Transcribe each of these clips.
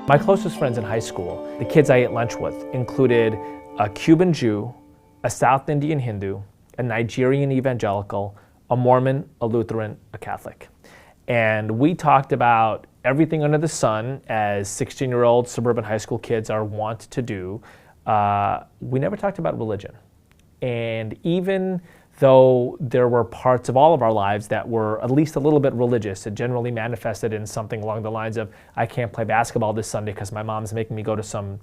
My closest friends in high school, the kids I ate lunch with, included a Cuban Jew, a South Indian Hindu, a Nigerian evangelical, a Mormon, a Lutheran, a Catholic. And we talked about everything under the sun, as 16-year-old suburban high school kids are wont to do. We never talked about religion. And even though there were parts of all of our lives that were at least a little bit religious, it generally manifested in something along the lines of, I can't play basketball this Sunday because my mom's making me go to some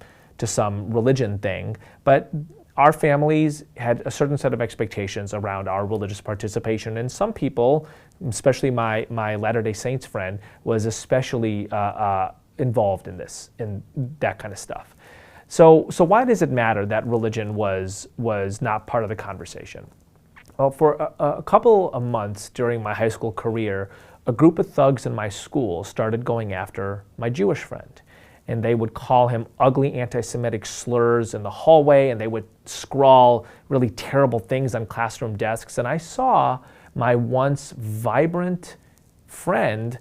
religion thing. But our families had a certain set of expectations around our religious participation, and some people, especially my Latter-day Saints friend, was especially involved in that kind of stuff. So why does it matter that religion was not part of the conversation? Well, for a couple of months during my high school career, a group of thugs in my school started going after my Jewish friend. And they would call him ugly anti-Semitic slurs in the hallway, and they would scrawl really terrible things on classroom desks. And I saw my once vibrant friend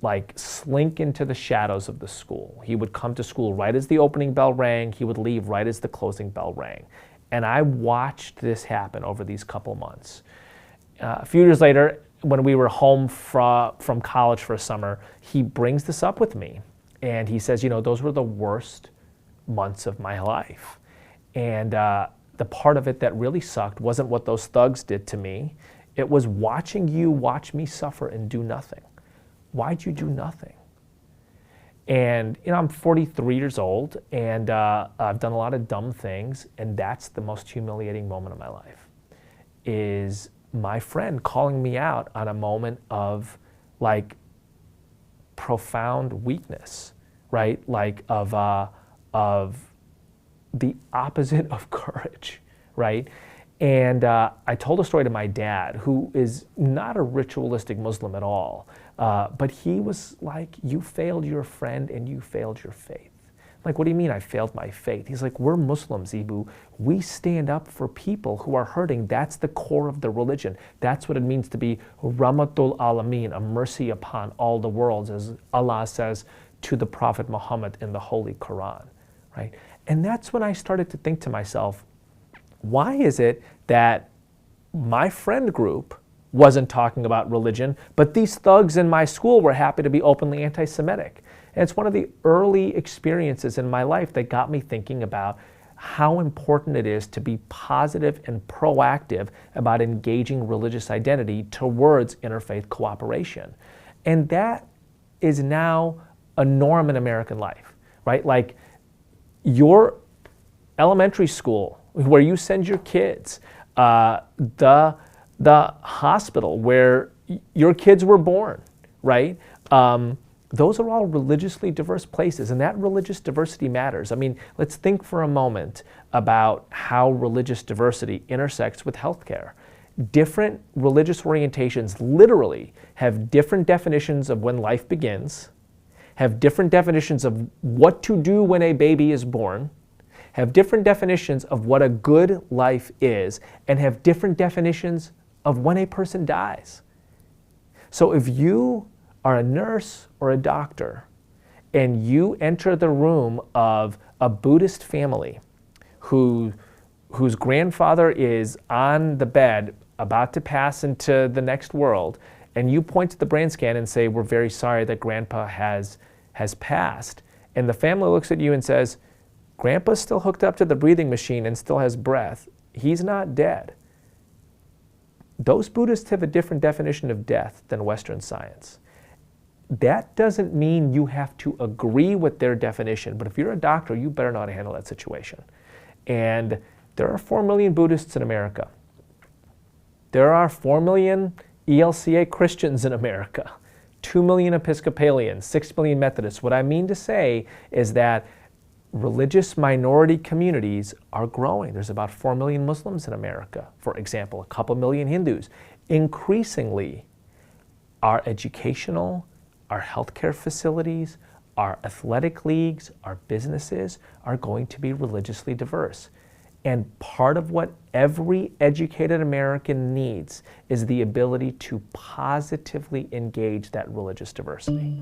like slink into the shadows of the school. He would come to school right as the opening bell rang. He would leave right as the closing bell rang. And I watched this happen over these couple months. A few years later, when we were home from college for a summer, he brings this up with me. And he says, you know, those were the worst months of my life. And the part of it that really sucked wasn't what those thugs did to me. It was watching you watch me suffer and do nothing. Why'd you do nothing? And, you know, I'm 43 years old, and I've done a lot of dumb things, and that's the most humiliating moment of my life, is my friend calling me out on a moment of, like, profound weakness, right? Like of the opposite of courage, right? And I told a story to my dad, who is not a ritualistic Muslim at all, but he was like, you failed your friend and you failed your faith. Like, what do you mean I failed my faith? He's like, we're Muslims, Eboo. We stand up for people who are hurting. That's the core of the religion. That's what it means to be Rahmatul Alameen, a mercy upon all the worlds, as Allah says to the Prophet Muhammad in the Holy Quran, right? And that's when I started to think to myself, why is it that my friend group wasn't talking about religion, but these thugs in my school were happy to be openly anti-Semitic? And it's one of the early experiences in my life that got me thinking about how important it is to be positive and proactive about engaging religious identity towards interfaith cooperation. And that is now a norm in American life, right? Like your elementary school where you send your kids, the hospital where your kids were born, right? Those are all religiously diverse places, and that religious diversity matters. I mean, let's think for a moment about how religious diversity intersects with healthcare. Different religious orientations literally have different definitions of when life begins, have different definitions of what to do when a baby is born, have different definitions of what a good life is, and have different definitions of when a person dies. So if you are a nurse or a doctor, and you enter the room of a Buddhist family whose grandfather is on the bed about to pass into the next world, and you point to the brain scan and say, we're very sorry that Grandpa has passed, and the family looks at you and says, Grandpa's still hooked up to the breathing machine and still has breath. He's not dead. Those Buddhists have a different definition of death than Western science. That doesn't mean you have to agree with their definition, but if you're a doctor, you better know how to handle that situation. And there are 4 million Buddhists in America. There are 4 million ELCA Christians in America, 2 million Episcopalians, 6 million Methodists. What I mean to say is that religious minority communities are growing. There's about 4 million Muslims in America, for example, a couple million Hindus. Increasingly, our educational, our healthcare facilities, our athletic leagues, our businesses are going to be religiously diverse. And part of what every educated American needs is the ability to positively engage that religious diversity.